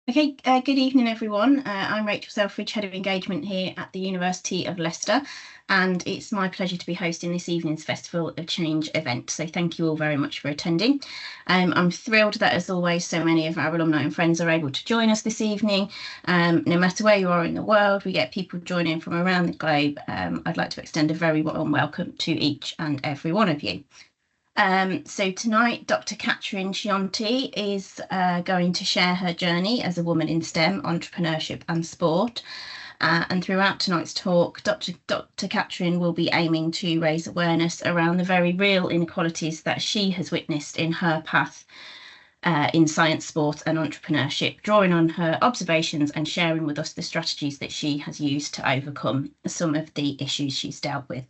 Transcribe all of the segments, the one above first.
Okay, good evening everyone. I'm Rachel Selfridge, Head of Engagement here at the University of Leicester, and it's my pleasure to be hosting this evening's Festival of Change event. So thank you all very much for attending. I'm thrilled that, as always, so many of our alumni and friends are able to join us this evening. No matter where you are in the world, we get people joining from around the globe. I'd like to extend a very warm welcome to each and every one of you. So tonight, Dr. Katrin Scionti is going to share her journey as a woman in STEM, entrepreneurship and sport. And throughout tonight's talk, Dr. Katrin will be aiming to raise awareness around the very real inequalities that she has witnessed in her path in science, sport and entrepreneurship, drawing on her observations and sharing with us the strategies that she has used to overcome some of the issues she's dealt with.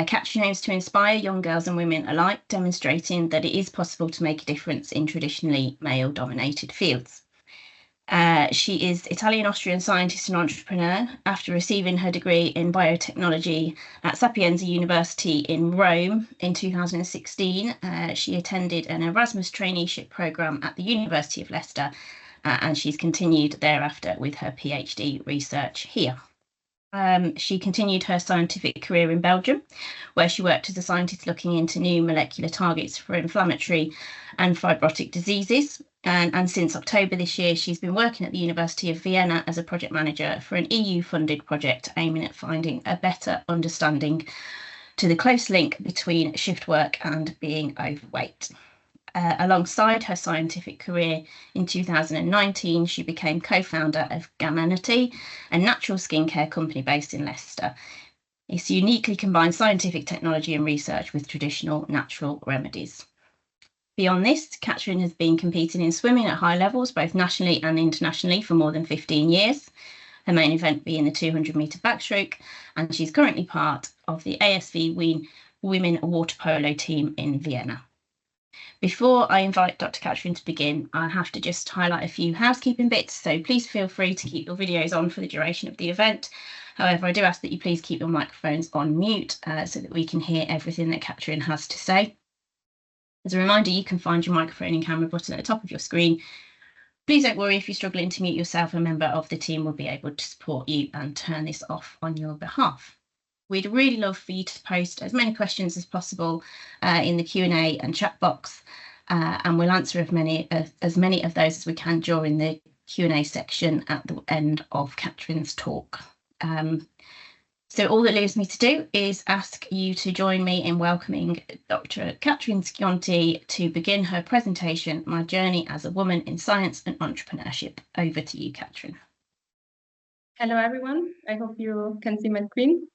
Katrin aims to inspire young girls and women alike, demonstrating that it is possible to make a difference in traditionally male-dominated fields. She is Italian-Austrian scientist and entrepreneur. After receiving her degree in biotechnology at Sapienza University in Rome in 2016, she attended an Erasmus traineeship programme at the University of Leicester, and she's continued thereafter with her PhD research here. She continued her scientific career in Belgium, where she worked as a scientist looking into new molecular targets for inflammatory and fibrotic diseases. And since October this year, she's been working at the University of Vienna as a project manager for an EU-funded project aiming at finding a better understanding to the close link between shift work and being overweight. Alongside her scientific career, in 2019, she became co-founder of Gamanity, a natural skincare company based in Leicester. It's uniquely combines scientific technology and research with traditional natural remedies. Beyond this, Katrin has been competing in swimming at high levels, both nationally and internationally, for more than 15 years. Her main event being the 200-metre backstroke, and she's currently part of the ASV Women Water Polo team in Vienna. Before I invite Dr. Katrin to begin, I have to just highlight a few housekeeping bits, so please feel free to keep your videos on for the duration of the event. However, I do ask that you please keep your microphones on mute so that we can hear everything that Katrin has to say. As a reminder, you can find your microphone and camera button at the top of your screen. Please don't worry if you're struggling to mute yourself. A member of the team will be able to support you and turn this off on your behalf. We'd really love for you to post as many questions as possible in the Q&A and chat box, and we'll answer as many of those as we can during the Q&A section at the end of Katrin's talk. So all that leaves me to do is ask you to join me in welcoming Dr. Katrin Scionti to begin her presentation, My Journey as a Woman in Science and Entrepreneurship. Over to you, Katrin. Hello, everyone. I hope you can see my screen.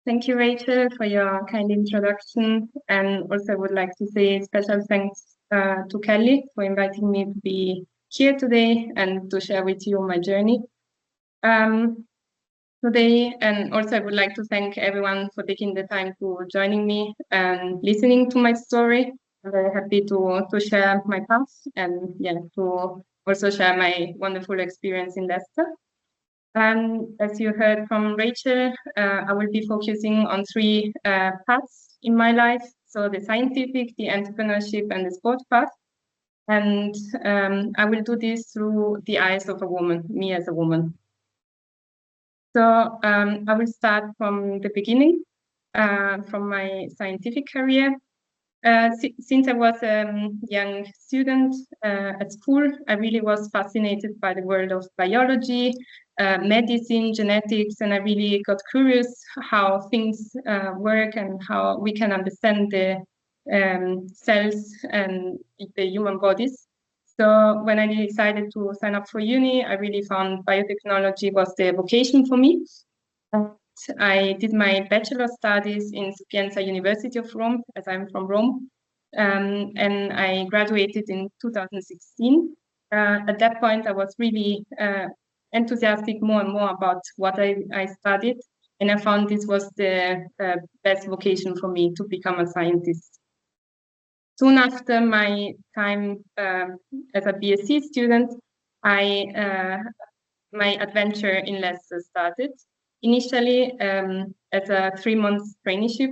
Thank you, Rachel, for your kind introduction. And also I would like to say special thanks to Kelly for inviting me to be here today and to share with you my journey today. And also I would like to thank everyone for taking the time to joining me and listening to my story. I'm very happy to share my path and to also share my wonderful experience in Leicester. And as you heard from Rachel, I will be focusing on three paths in my life. So the scientific, the entrepreneurship, and the sport path. And I will do this through the eyes of a woman, me as a woman. So I will start from the beginning, from my scientific career. Since I was a young student at school, I really was fascinated by the world of biology, medicine, genetics, and I really got curious how things work and how we can understand the cells and the human bodies. So when I decided to sign up for uni, I really found biotechnology was the vocation for me. I did my bachelor studies in Sapienza University of Rome, as I'm from Rome, and I graduated in 2016. At that point, I was really enthusiastic more and more about what I studied, and I found this was the best vocation for me to become a scientist. Soon after my time as a BSc student, my adventure in Leicester started. Initially as a 3-month traineeship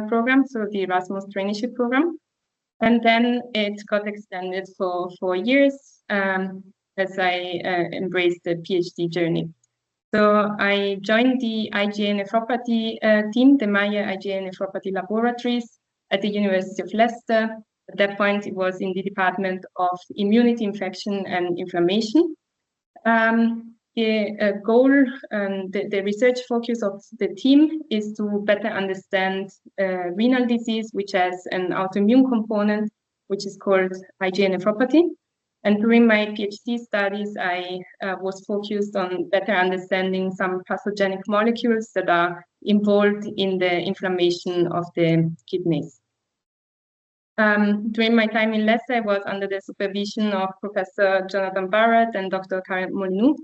program, so the Erasmus traineeship program. And then it got extended for 4 years. as I embraced the PhD journey. So I joined the IgA nephropathy team, the Maya IgA nephropathy laboratories at the University of Leicester. At that point, it was in the Department of Immunity, Infection and Inflammation. The goal and the research focus of the team is to better understand renal disease, which has an autoimmune component, which is called IgA nephropathy. And during my PhD studies, I was focused on better understanding some pathogenic molecules that are involved in the inflammation of the kidneys. During my time in Leicester, I was under the supervision of Professor Jonathan Barrett and Dr. Katrin Molyneux,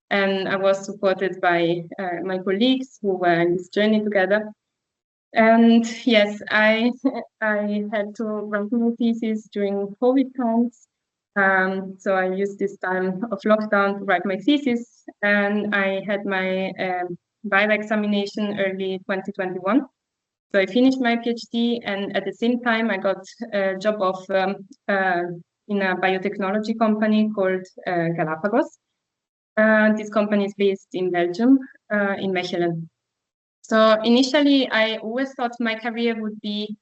and I was supported by my colleagues who were in this journey together. And yes, I had to write my thesis during COVID times. So I used this time of lockdown to write my thesis, and I had my viva examination early 2021. So I finished my PhD, and at the same time, I got a job in a biotechnology company called Galapagos. This company is based in Belgium, in Mechelen. So initially, I always thought my career would be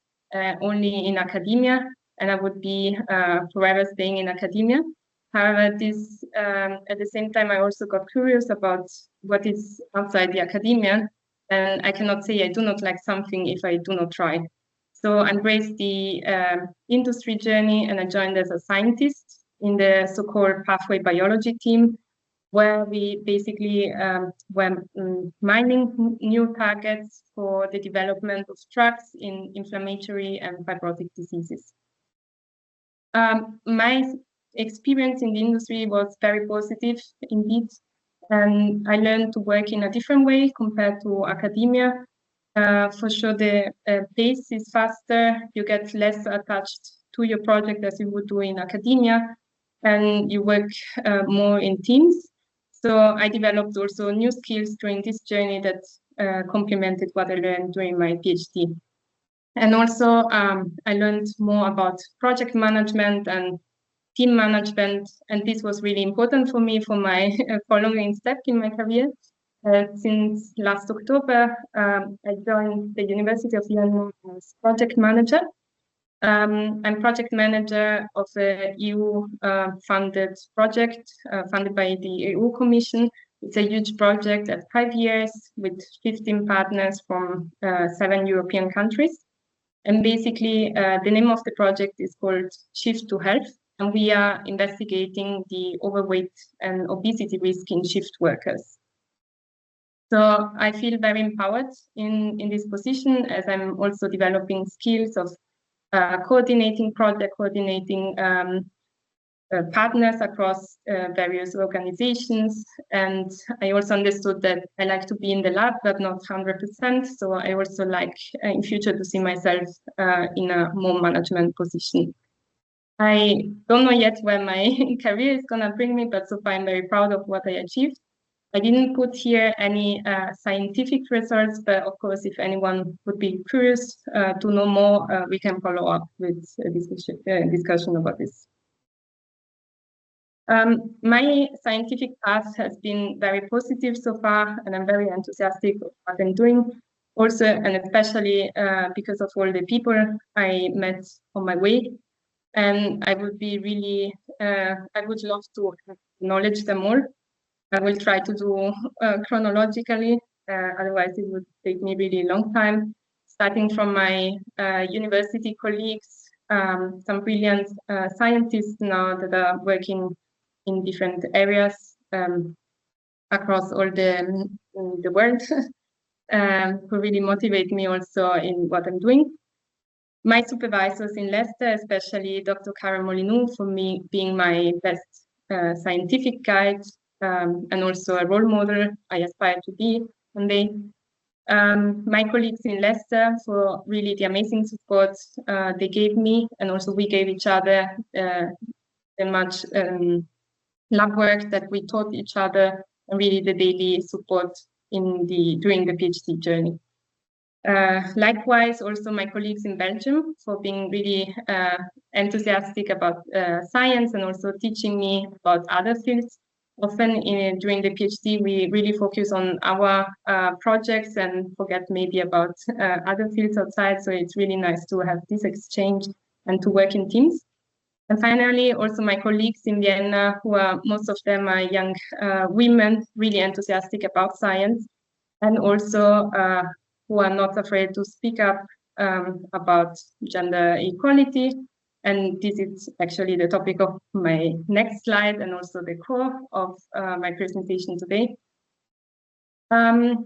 only in academia, and I would be forever staying in academia. However, at the same time, I also got curious about what is outside the academia, and I cannot say I do not like something if I do not try. So I embraced the industry journey, and I joined as a scientist in the so-called pathway biology team, where we basically were mining new targets for the development of drugs in inflammatory and fibrotic diseases. My experience in the industry was very positive indeed, and I learned to work in a different way compared to academia. For sure, the pace is faster, you get less attached to your project as you would do in academia, and you work more in teams. So I developed also new skills during this journey that complemented what I learned during my PhD. And also I learned more about project management and team management, and this was really important for me for my following step in my career. Since last October, I joined the University of Vienna as project manager. I'm project manager of a EU-funded project funded by the EU Commission. It's a huge project at 5 years with 15 partners from 7 European countries. And basically, the name of the project is called Shift to Health, and we are investigating the overweight and obesity risk in shift workers. So I feel very empowered in this position, as I'm also developing skills of coordinating project, coordinating partners across various organizations. And I also understood that I like to be in the lab, but not 100%. So I also like in future to see myself in a more management position. I don't know yet where my career is going to bring me, but so far I'm very proud of what I achieved. I didn't put here any scientific results, but of course, if anyone would be curious to know more, we can follow up with a discussion about this. My scientific path has been very positive so far, and I'm very enthusiastic of what I'm doing. Also, and especially because of all the people I met on my way. And I would be really, I would love to acknowledge them all. I will try to do chronologically, otherwise it would take me really long time. Starting from my university colleagues, some brilliant scientists now that are working in different areas across all the world, who really motivate me also in what I'm doing. My supervisors in Leicester, especially Dr. Katrin Molyneux, for me being my best scientific guide and also a role model I aspire to be one day. My colleagues in Leicester for really the amazing support they gave me, and also we gave each other the much lab work that we taught each other, and really the daily support during the PhD journey. Likewise, also my colleagues in Belgium for being really enthusiastic about science and also teaching me about other fields. Often during the PhD, we really focus on our projects and forget maybe about other fields outside. So it's really nice to have this exchange and to work in teams. And finally, also my colleagues in Vienna, who are most of them are young women, really enthusiastic about science, and also who are not afraid to speak up about gender equality. And this is actually the topic of my next slide and also the core of my presentation today.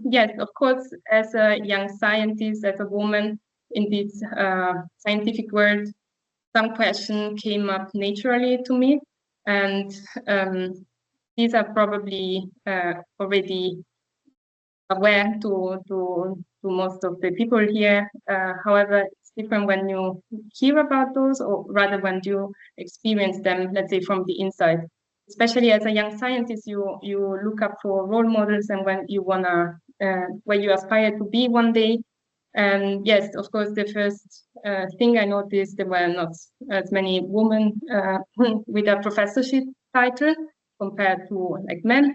Yes, of course, as a young scientist, as a woman in this scientific world, some questions came up naturally to me. And these are probably already aware to most of the people here. However, it's different when you hear about those, or rather when you experience them, let's say from the inside. Especially as a young scientist, you look up for role models, and when you wanna, when you aspire to be one day. And yes, of course, the first thing I noticed, there were not as many women with a professorship title compared to like men.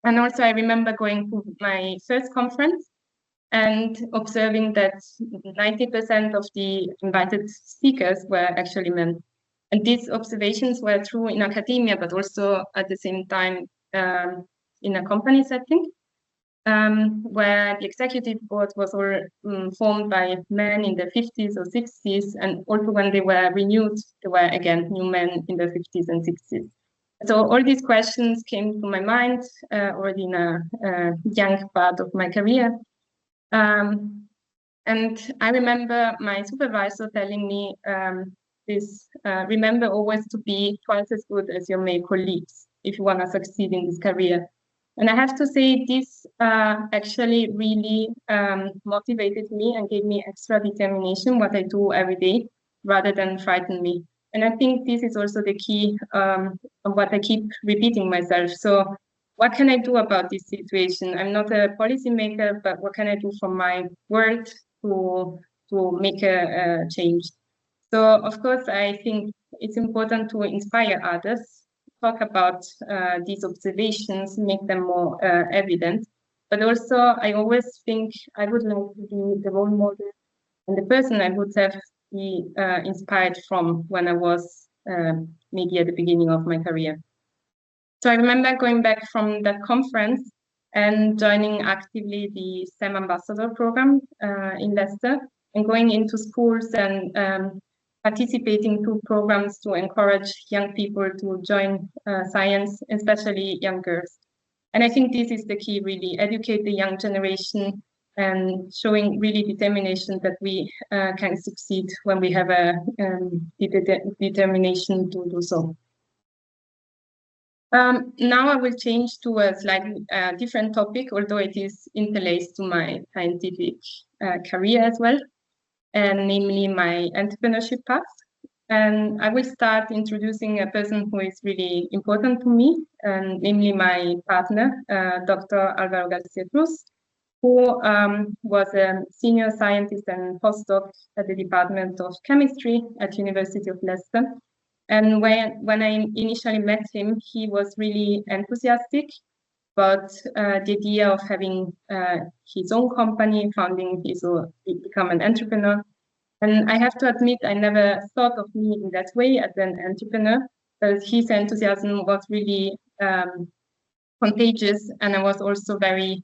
And also I remember going to my first conference and observing that 90% of the invited speakers were actually men. And these observations were true in academia, but also at the same time in a company setting, where the executive board was all formed by men in the 50s or 60s. And also when they were renewed, there were again new men in the 50s and 60s. So all these questions came to my mind already in a young part of my career. And I remember my supervisor telling me remember always to be twice as good as your male colleagues if you want to succeed in this career. And I have to say this actually really motivated me and gave me extra determination what I do every day rather than frighten me. And I think this is also the key of what I keep repeating myself. So what can I do about this situation? I'm not a policymaker, but what can I do from my world to make a change? So of course, I think it's important to inspire others, talk about these observations, make them more evident. But also, I always think I would like to be the role model and the person I would have be inspired from when I was maybe at the beginning of my career. So I remember going back from that conference and joining actively the STEM Ambassador program in Leicester and going into schools and participating to programs to encourage young people to join science, especially young girls. And I think this is the key, really, educate the young generation and showing really determination that we can succeed when we have a determination to do so. Now I will change to a slightly different topic, although it is interlaced to my scientific career as well, and namely my entrepreneurship path. And I will start introducing a person who is really important to me, namely my partner, Dr. Álvaro García Cruz, who was a senior scientist and postdoc at the Department of Chemistry at University of Leicester. And when I initially met him, he was really enthusiastic about the idea of having his own company, become an entrepreneur. And I have to admit, I never thought of me in that way as an entrepreneur, but his enthusiasm was really contagious. And I was also very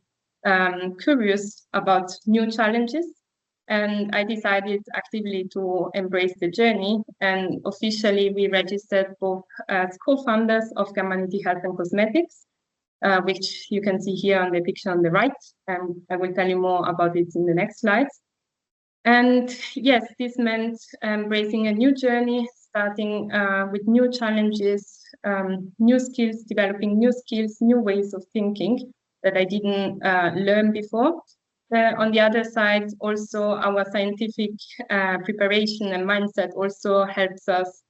curious about new challenges. And I decided actively to embrace the journey. And officially, we registered both as co-founders of Gamanity Health and Cosmetics, which you can see here on the picture on the right. And I will tell you more about it in the next slides. And yes, this meant embracing a new journey, starting with new challenges, new skills, developing new skills, new ways of thinking that I didn't learn before. On the other side, also our scientific preparation and mindset also helps us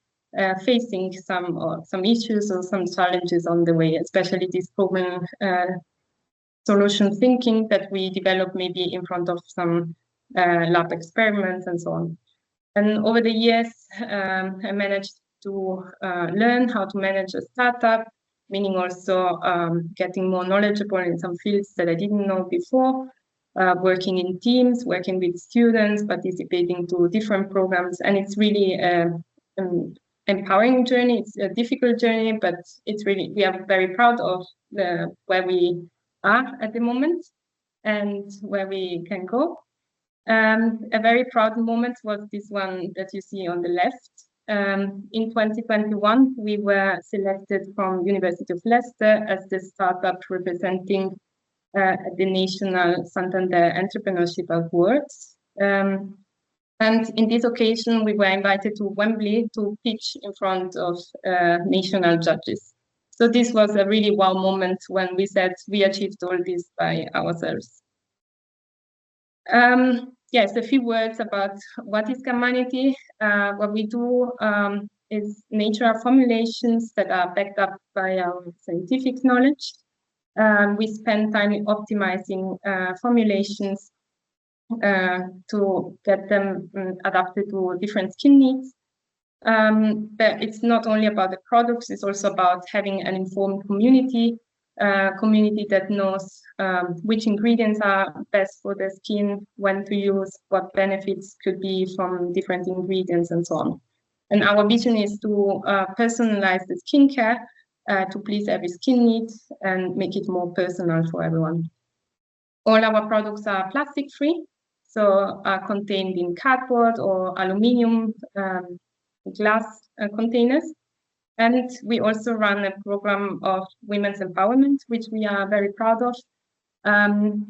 facing some issues or some challenges on the way, especially this problem solution thinking that we develop maybe in front of some lab experiments and so on. And over the years, I managed to learn how to manage a startup, meaning also getting more knowledgeable in some fields that I didn't know before, working in teams, working with students, participating to different programs. And it's really an empowering journey. It's a difficult journey, but it's really, we are very proud of where we are at the moment and where we can go. A very proud moment was this one that you see on the left. In 2021, we were selected from University of Leicester as the startup representing the National Santander Entrepreneurship Awards. And in this occasion, we were invited to Wembley to pitch in front of national judges. So this was a really wow moment when we said we achieved all this by ourselves. Yes, a few words about what is Humanity. What we do is natural formulations that are backed up by our scientific knowledge. We spend time optimizing formulations to get them adapted to different skin needs. But it's not only about the products, it's also about having an informed community that knows which ingredients are best for the skin, when to use, what benefits could be from different ingredients, and so on. And our vision is to personalize the skincare to please every skin need and make it more personal for everyone. All our products are plastic-free, so are contained in cardboard or aluminium glass containers. And we also run a program of women's empowerment, which we are very proud of.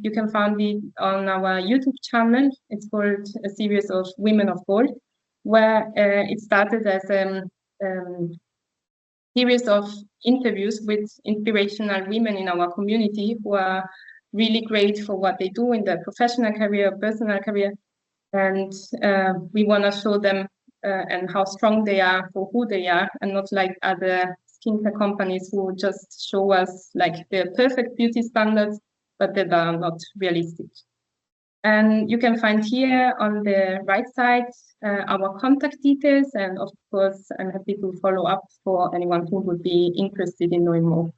You can find it on our YouTube channel. It's called a series of Women of Gold, where it started as a series of interviews with inspirational women in our community who are really great for what they do in their professional career, personal career. And we want to show them and how strong they are for who they are, and not like other skincare companies who just show us like the perfect beauty standards, but that are not realistic. And you can find here on the right side our contact details, and of course I'm happy to follow up for anyone who would be interested in knowing more.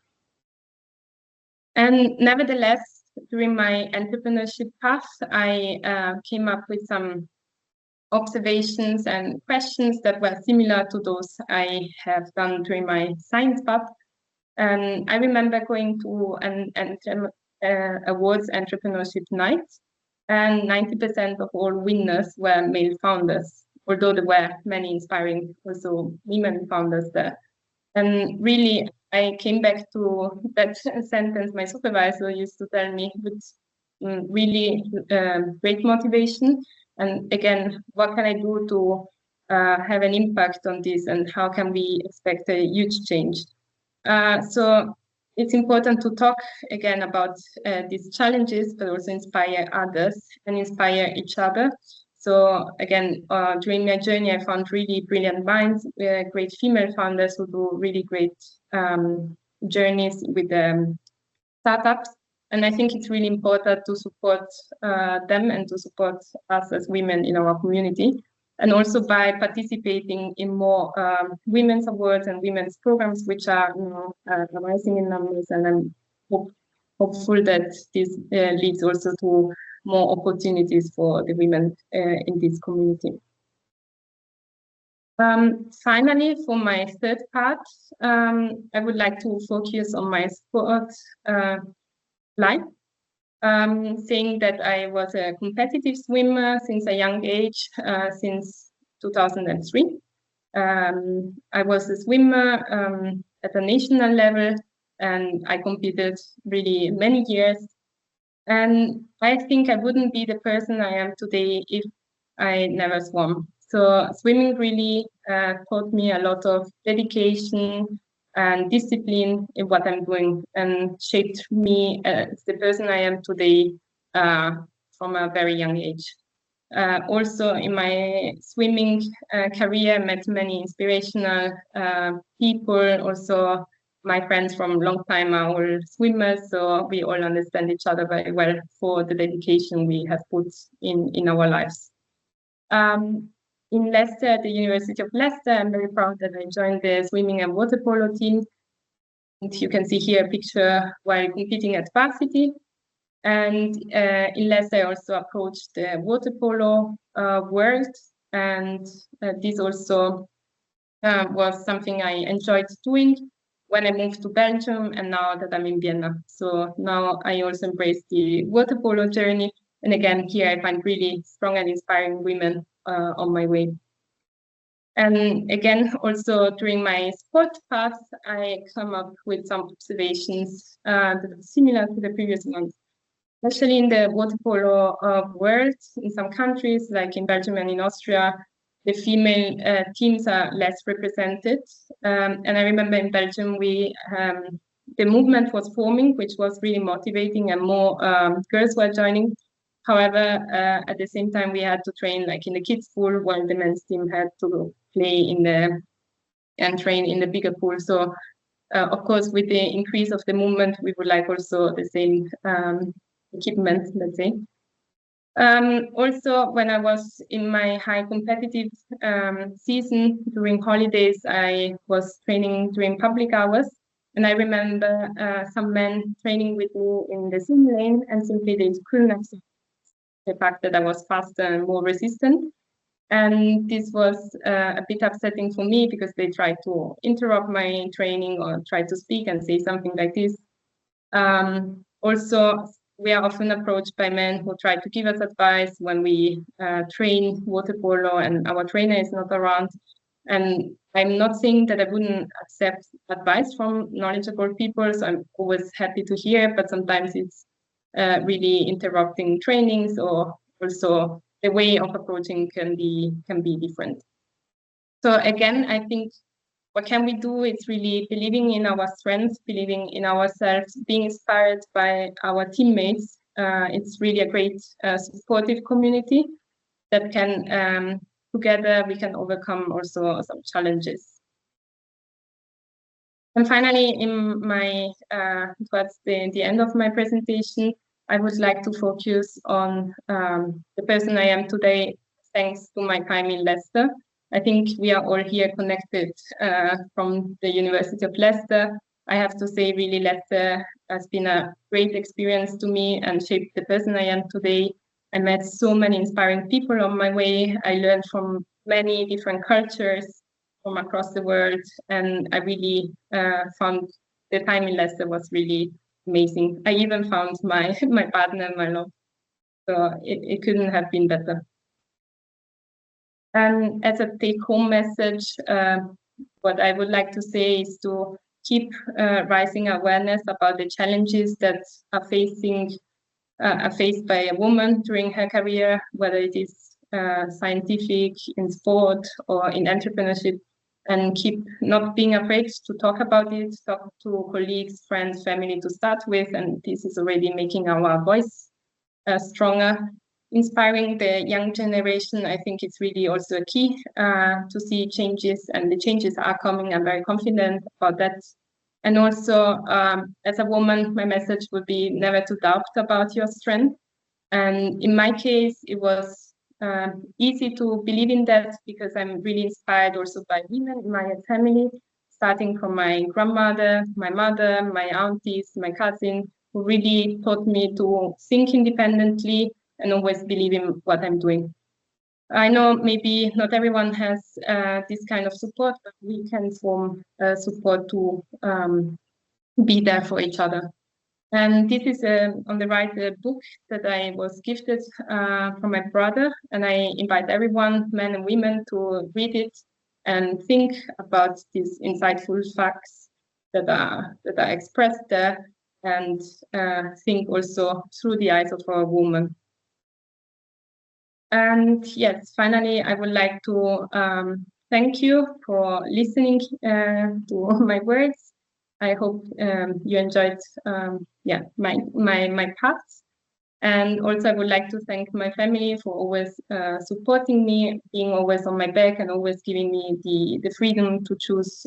And nevertheless, during my entrepreneurship path, I came up with some observations and questions that were similar to those I have done during my science path. And I remember going to an awards entrepreneurship night, and 90% of all winners were male founders, although there were many inspiring also women founders there. And really, I came back to that sentence my supervisor used to tell me with really great motivation. And again, what can I do to have an impact on this, and how can we expect a huge change? So it's important to talk again about these challenges, but also inspire others and inspire each other. So again, during my journey, I found really brilliant minds, great female founders who do really great journeys with startups. And I think it's really important to support them and to support us as women in our community. And also by participating in more women's awards and women's programs, which are rising in numbers. And I'm hopeful that this leads also to more opportunities for the women in this community. Finally, for my third part, I would like to focus on my sport life, saying that I was a competitive swimmer since a young age, since 2003. I was a swimmer at a national level, and I competed really many years. And I think I wouldn't be the person I am today if I never swam. So swimming really taught me a lot of dedication and discipline in what I'm doing, and shaped me as the person I am today from a very young age. Also in my swimming career, I met many inspirational people, also my friends from long time are all swimmers, so we all understand each other very well for the dedication we have put in our lives. In Leicester, at the University of Leicester, I'm very proud that I joined the swimming and water polo team. And you can see here a picture while competing at varsity. And in Leicester, I also approached the water polo world, and this also was something I enjoyed doing when I moved to Belgium, and now that I'm in Vienna. So now I also embrace the water polo journey. And again, here I find really strong and inspiring women on my way. And again, also during my sport path, I come up with some observations that are similar to the previous ones. Especially in the water polo world, in some countries, like in Belgium and in Austria, the female teams are less represented. And I remember in Belgium, the movement was forming, which was really motivating, and more girls were joining. However, at the same time, we had to train like in the kids' pool, while the men's team had to play and train in the bigger pool. So, of course, with the increase of the movement, we would like also the same equipment, let's say. Also, when I was in my high competitive season during holidays, I was training during public hours. And I remember some men training with me in the swim lane, and simply they couldn't accept the fact that I was faster and more resistant. And this was a bit upsetting for me, because they tried to interrupt my training or try to speak and say something like this. Also, we are often approached by men who try to give us advice when we train water polo and our trainer is not around. And I'm not saying that I wouldn't accept advice from knowledgeable people, so I'm always happy to hear, but sometimes it's really interrupting trainings, or also the way of approaching can be different. So again, I think what can we do? It's really believing in our strengths, believing in ourselves, being inspired by our teammates. It's really a great supportive community that can, together, we can overcome also some challenges. And finally, in my towards the end of my presentation, I would like to focus on the person I am today, thanks to my time in Leicester. I think we are all here connected from the University of Leicester. I have to say, really, Leicester has been a great experience to me and shaped the person I am today. I met so many inspiring people on my way. I learned from many different cultures from across the world, and I really found the time in Leicester was really amazing. I even found my partner, my love. So it couldn't have been better. And as a take-home message, what I would like to say is to keep raising awareness about the challenges that are faced by a woman during her career, whether it is scientific, in sport, or in entrepreneurship, and keep not being afraid to talk about it, talk to colleagues, friends, family to start with, and this is already making our voice stronger. Inspiring the young generation, I think it's really also a key to see changes, and the changes are coming. I'm very confident about that. And also, as a woman, my message would be never to doubt about your strength. And in my case, it was easy to believe in that, because I'm really inspired also by women in my family, starting from my grandmother, my mother, my aunties, my cousin, who really taught me to think independently and always believe in what I'm doing. I know maybe not everyone has this kind of support, but we can form support to be there for each other. And this is on the right a book that I was gifted from my brother, and I invite everyone, men and women, to read it and think about these insightful facts that are expressed there, and think also through the eyes of a woman. And yes, finally, I would like to thank you for listening to my words. I hope you enjoyed my path. And also, I would like to thank my family for always supporting me, being always on my back, and always giving me the freedom to choose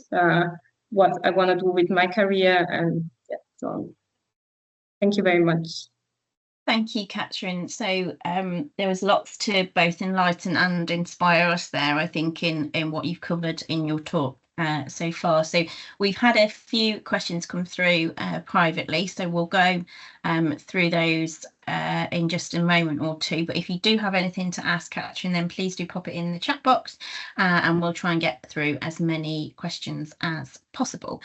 what I want to do with my career, and yeah, so on. Thank you very much. Thank you, Katrin. So there was lots to both enlighten and inspire us there, I think, in what you've covered in your talk so far. So we've had a few questions come through privately, so we'll go through those in just a moment or two. But if you do have anything to ask Katrin, then please do pop it in the chat box and we'll try and get through as many questions as possible.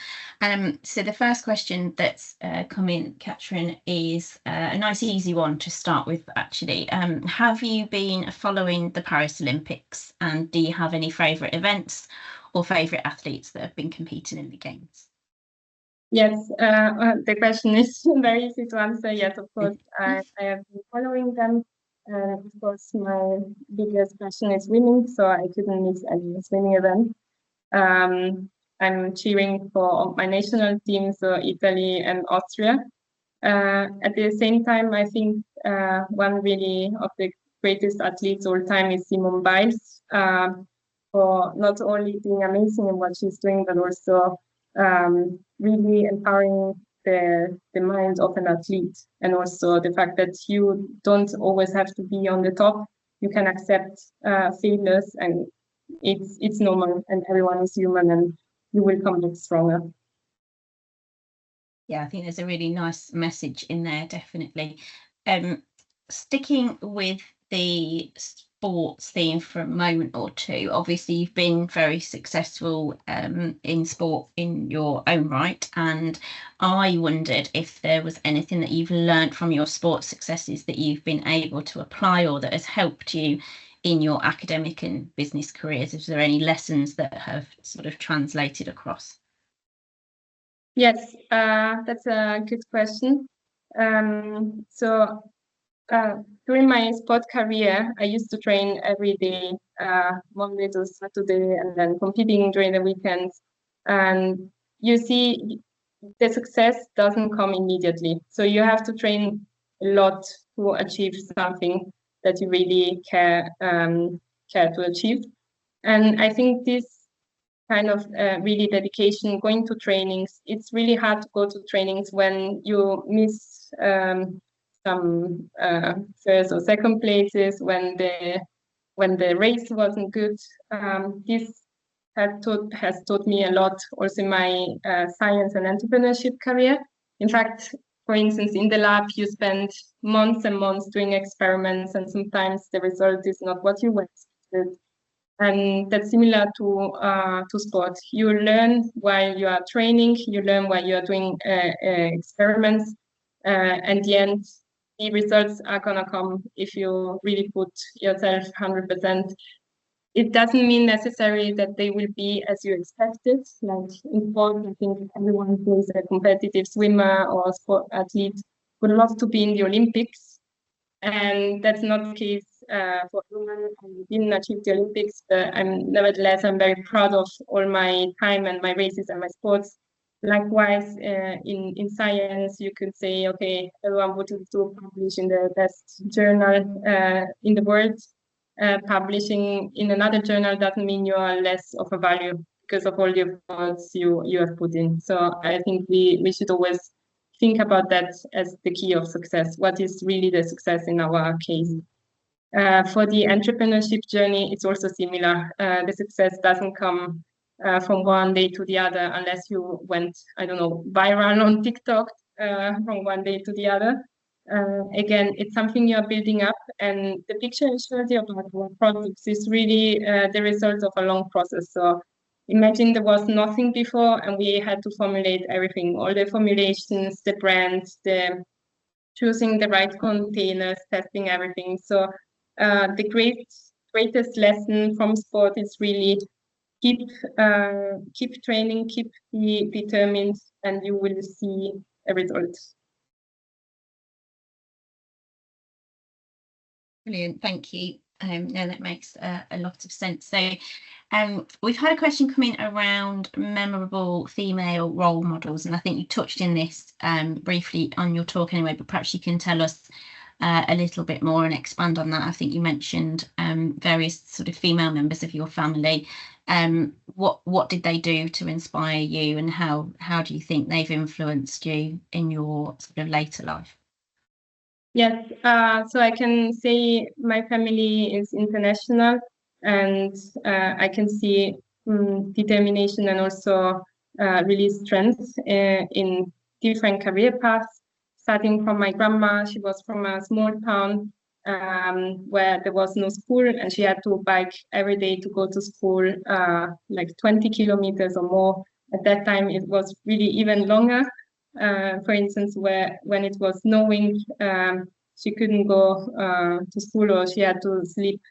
So the first question that's come in, Katrin, is a nice easy one to start with, actually. Have you been following the Paris Olympics, and do you have any favourite events or favourite athletes that have been competing in the Games? Yes, the question is very easy to answer. Yes, of course, I have been following them. Of course, my biggest passion is swimming, so I couldn't miss any swimming event. I'm cheering for my national teams, so Italy and Austria. At the same time, I think one really of the greatest athletes all time is Simone Biles, for not only being amazing in what she's doing, but also really empowering the mind of an athlete, and also the fact that you don't always have to be on the top. You can accept failures, and it's normal, and everyone is human, and you will come back stronger. Yeah, I think there's a really nice message in there, definitely. Sticking with the sports theme for a moment or two, obviously you've been very successful in sport in your own right, and I wondered if there was anything that you've learned from your sports successes that you've been able to apply or that has helped you in your academic and business careers. Is there any lessons that have sort of translated across? Yes, that's a good question. During my sport career, I used to train every day, Monday to Saturday, and then competing during the weekends. And you see, the success doesn't come immediately. So you have to train a lot to achieve something that you really care to achieve. And I think this kind of really dedication, going to trainings, it's really hard to go to trainings when you miss some first or second places, when the race wasn't good. This has taught me a lot also in my science and entrepreneurship career. In fact, for instance, in the lab, you spend months and months doing experiments, and sometimes the result is not what you expected. And that's similar to sport. You learn while you are training, you learn while you are doing experiments, and the end, the results are gonna come if you really put yourself 100%. It doesn't mean necessarily that they will be as you expected. Like in sport, I think everyone who is a competitive swimmer or sport athlete would love to be in the Olympics, and that's not the case for women. I didn't achieve the Olympics, but nevertheless, I'm very proud of all my time and my races and my sports. Likewise, in science, you could say, okay, everyone would to publish in the best journal in the world. Publishing in another journal doesn't mean you are less of a value because of all the efforts you have put in. So I think we should always think about that as the key of success. What is really the success in our case? For the entrepreneurship journey, it's also similar. The success doesn't come from one day to the other unless you went, I don't know, viral on TikTok from one day to the other. Again, it's something you're building up, and the picture I showed you about our products is really the result of a long process. So imagine there was nothing before, and we had to formulate everything, all the formulations, the brands, the choosing the right containers, testing everything. So the greatest lesson from sport is really keep training, keep determined, and you will see a result. Brilliant, thank you. No, that makes a lot of sense. So we've had a question come in around memorable female role models, and I think you touched in this briefly on your talk anyway, but perhaps you can tell us a little bit more and expand on that. I think you mentioned various sort of female members of your family. What did they do to inspire you, and how do you think they've influenced you in your sort of later life? Yes, so I can say my family is international, and I can see determination and also really strength in different career paths. Starting from my grandma, she was from a small town where there was no school, and she had to bike every day to go to school, like 20 kilometers or more. At that time, it was really even longer. For instance, when it was snowing, she couldn't go to school, or she had to sleep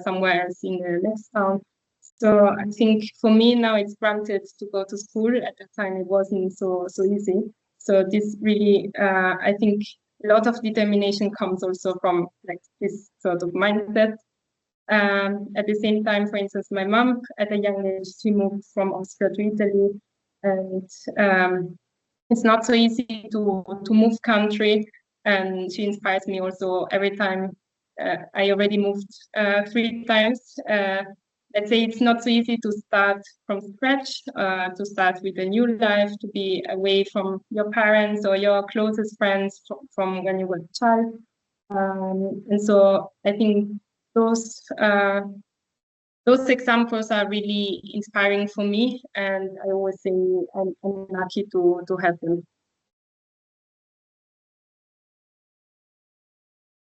somewhere else in the next town. So I think for me now it's granted to go to school. At the time it wasn't so easy. So this really, I think a lot of determination comes also from like this sort of mindset. At the same time, for instance, my mom at a young age, she moved from Austria to Italy, and it's not so easy to move country, and she inspires me also every time. I already moved 3 times. Let's say it's not so easy to start from scratch, to start with a new life, to be away from your parents or your closest friends from when you were a child. And so I think those examples are really inspiring for me, and I always say I'm lucky to have them.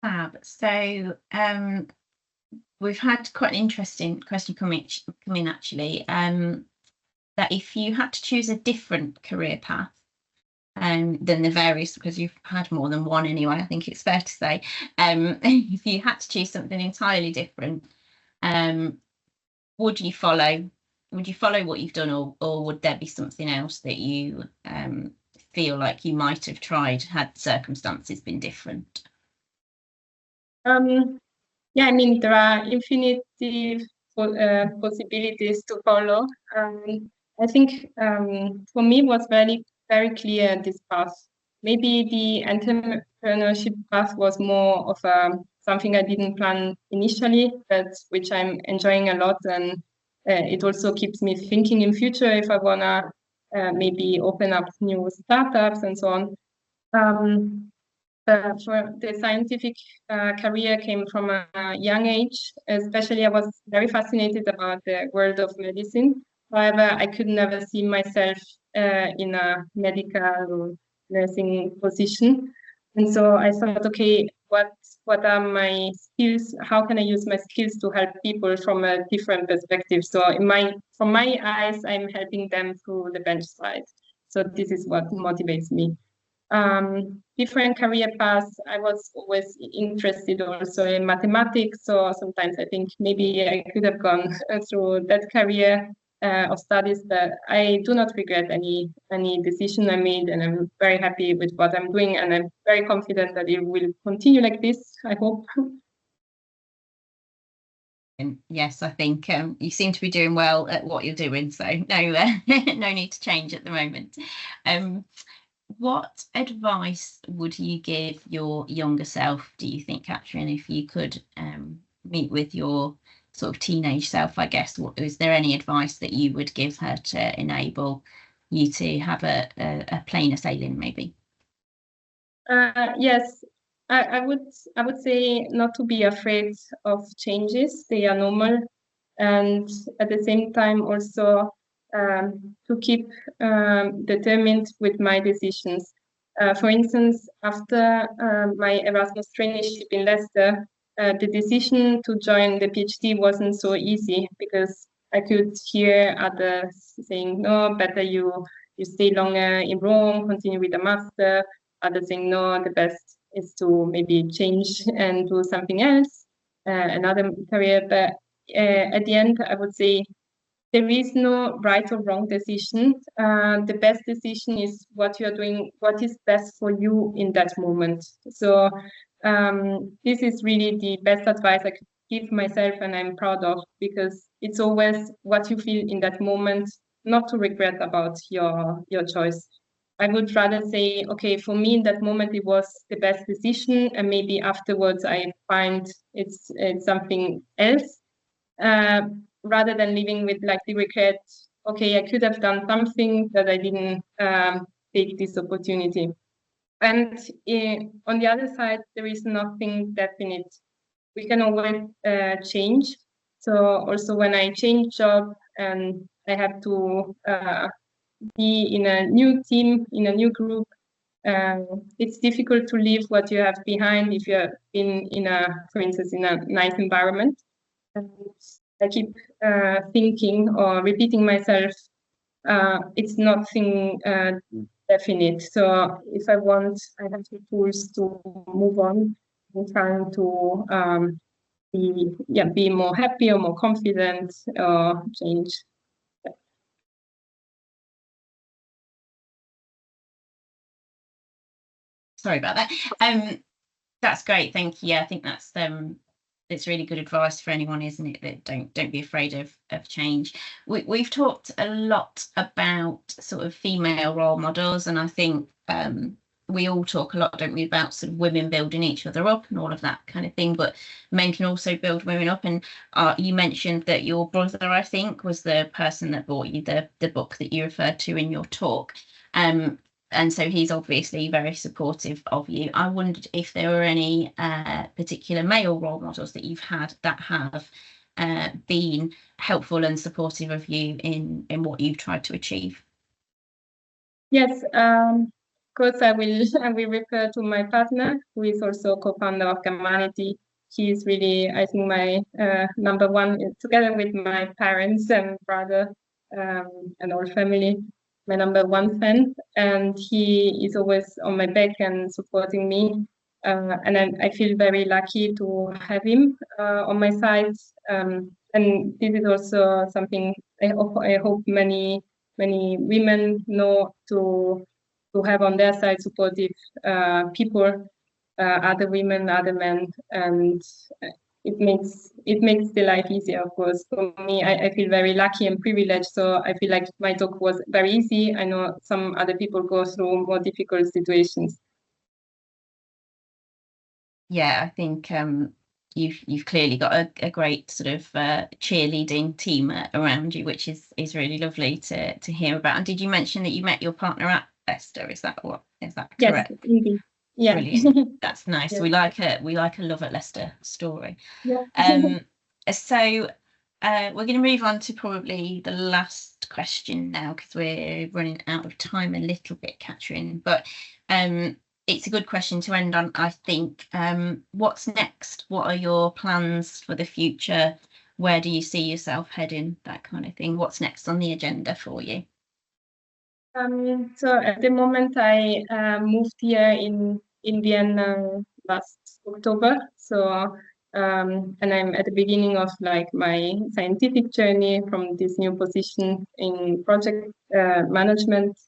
Fab. So we've had quite an interesting question come in actually. That if you had to choose a different career path than the various, because you've had more than one anyway, I think it's fair to say, if you had to choose something entirely different, would you follow what you've done, or would there be something else that you feel like you might have tried had circumstances been different? Yeah, I mean, there are infinite possibilities to follow. I think for me it was very, very clear this path. Maybe the entrepreneurship path was more of something I didn't plan initially, but which I'm enjoying a lot, and it also keeps me thinking in future if I wanna maybe open up new startups and so on. For the scientific career came from a young age. Especially, I was very fascinated about the world of medicine. However, I could never see myself in a medical or nursing position. And so I thought, okay, what are my skills? How can I use my skills to help people from a different perspective? So from my eyes, I'm helping them through the bench side. So this is what motivates me. Different career paths. I was always interested also in mathematics, so sometimes I think maybe I could have gone through that career of studies, but I do not regret any decision I made, and I'm very happy with what I'm doing, and I'm very confident that it will continue like this, I hope. And yes, I think you seem to be doing well at what you're doing, so no no need to change at the moment. What advice would you give your younger self, do you think, Katrin, if you could meet with your sort of teenage self, I guess? Is there any advice that you would give her to enable you to have a plainer sailing, maybe? Yes, I would say not to be afraid of changes. They are normal, and at the same time also to keep determined with my decisions. For instance, after my Erasmus traineeship in Leicester, the decision to join the PhD wasn't so easy, because I could hear others saying, no, better you stay longer in Rome, continue with the master. Others saying, no, the best is to maybe change and do something else, another career. But at the end, I would say there is no right or wrong decision. The best decision is what you are doing, what is best for you in that moment. So this is really the best advice I could give myself, and I'm proud of, because it's always what you feel in that moment, not to regret about your choice. I would rather say, okay, for me in that moment it was the best decision, and maybe afterwards I find it's something else. rather than living with like the regret, okay, I could have done something that I didn't take this opportunity. And on the other side, there is nothing definite. We can always change. So also when I change job and I have to be in a new team, in a new group, it's difficult to leave what you have behind if you have been in a, for instance, in a nice environment. And I keep thinking or repeating myself, it's nothing definite. So if I want, I have the tools to move on and trying to be more happy or more confident or change. Sorry about that. That's great, thank you. Yeah, I think that's it's really good advice for anyone, isn't it? That don't be afraid of change. We've talked a lot about sort of female role models, and I think we all talk a lot, don't we, about sort of women building each other up and all of that kind of thing. But men can also build women up. And you mentioned that your brother, I think, was the person that bought you the book that you referred to in your talk. And so he's obviously very supportive of you. I wondered if there were any particular male role models that you've had that have been helpful and supportive of you in what you've tried to achieve. Yes, of course, I will refer to my partner, who is also co-founder of Humanity. He is really, I think, my number one, together with my parents and brother and our family, my number one fan. And he is always on my back and supporting me. And I feel very lucky to have him on my side. And this is also something I hope many women know, to have on their side supportive people, other women, other men, and it makes the life easier. Of course, for me, I feel very lucky and privileged. So I feel like my talk was very easy. I know some other people go through more difficult situations. Yeah, I think you've clearly got a great sort of cheerleading team around you, which is really lovely to hear about. And did you mention that you met your partner at Leicester? Is that correct? Yes, indeed. Yeah. Brilliant. That's nice. Yes. We like a love at Leicester story. Yeah. So we're going to move on to probably the last question now, because we're running out of time a little bit, Katrin. But it's a good question to end on, I think. What's next? What are your plans for the future? Where do you see yourself heading? That kind of thing. What's next on the agenda for you? So at the moment, I moved here in Vienna last October. So and I'm at the beginning of like my scientific journey from this new position in project management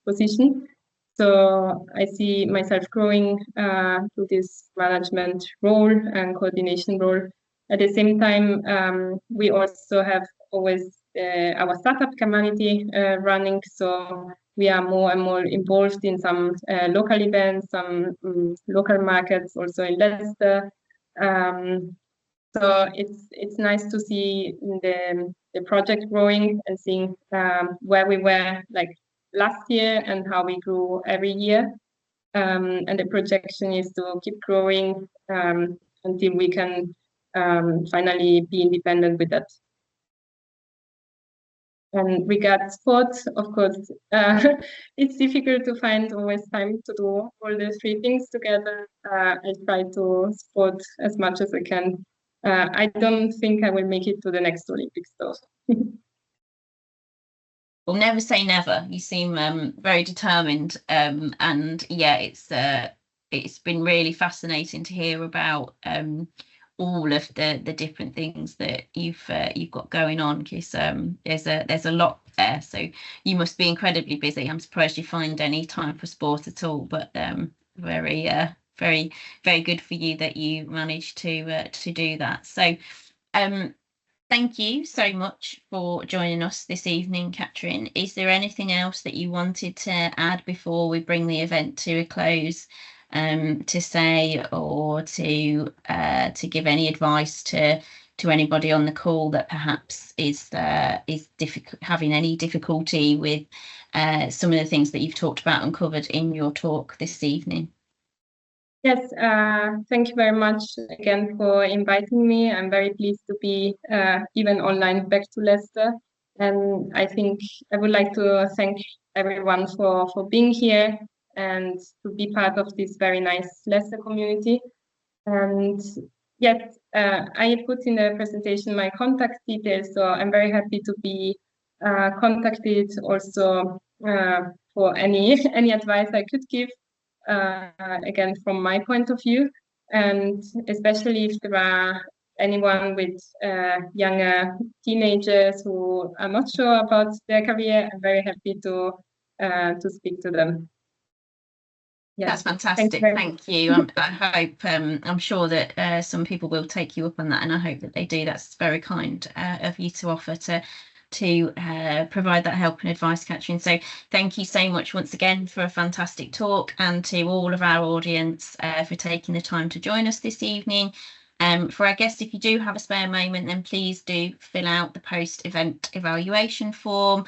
position. So I see myself growing to this management role and coordination role. At the same time, we also have always our startup community running. So we are more and more involved in some local events, some local markets, also in Leicester. So it's nice to see the project growing and seeing where we were like last year and how we grew every year. And the projection is to keep growing until we can finally be independent with that. And regarding sports, of course, it's difficult to find always time to do all the three things together. I try to sport as much as I can. I don't think I will make it to the next Olympics, though. Well, never say never. You seem very determined, and yeah, it's been really fascinating to hear about all of the different things that you've got going on, because there's a lot there. So you must be incredibly busy. I'm surprised you find any time for sport at all, but very very good for you that you managed to do that. So thank you so much for joining us this evening, Katrin. Is there anything else that you wanted to add before we bring the event to a close, to say, or to give any advice to to anybody on the call that perhaps is having any difficulty with some of the things that you've talked about and covered in your talk this evening. Yes, thank you very much again for inviting me. I'm very pleased to be even online back to Leicester. And I think I would like to thank everyone for being here and to be part of this very nice Leicester community. And yes, I put in the presentation my contact details, so I'm very happy to be contacted also for any advice I could give. Again, from my point of view, and especially if there are anyone with younger teenagers who are not sure about their career, I'm very happy to speak to them. Yes. That's fantastic. Thank you. I hope, I'm sure that some people will take you up on that, and I hope that they do. That's very kind of you to offer to provide that help and advice, Katrin. So thank you so much once again for a fantastic talk, and to all of our audience for taking the time to join us this evening. For our guests, if you do have a spare moment, then please do fill out the post-event evaluation form,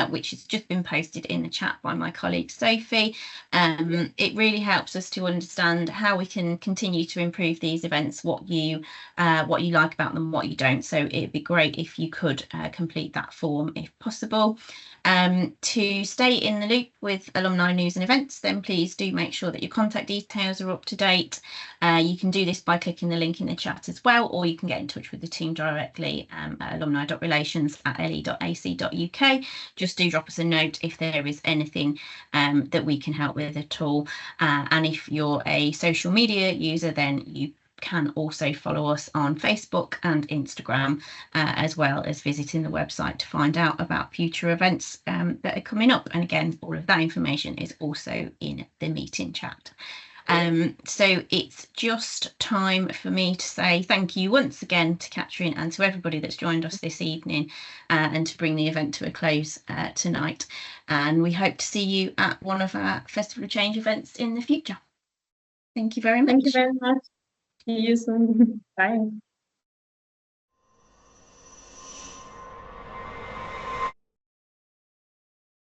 which has just been posted in the chat by my colleague Sophie. It really helps us to understand how we can continue to improve these events, what you like about them, what you don't. So it'd be great if you could complete that form if possible. To stay in the loop with alumni news and events, then please do make sure that your contact details are up to date. You can do this by clicking the link in the chat as well, or you can get in touch with the team directly at alumni.relations@le.ac.uk. Just do drop us a note if there is anything that we can help with at all. And if you're a social media user, then you can also follow us on Facebook and Instagram, as well as visiting the website to find out about future events that are coming up. And again, all of that information is also in the meeting chat. So it's just time for me to say thank you once again to Katrin and to everybody that's joined us this evening, and to bring the event to a close tonight. And we hope to see you at one of our Festival of Change events in the future. Thank you very much. Thank you very much. See you soon. Bye.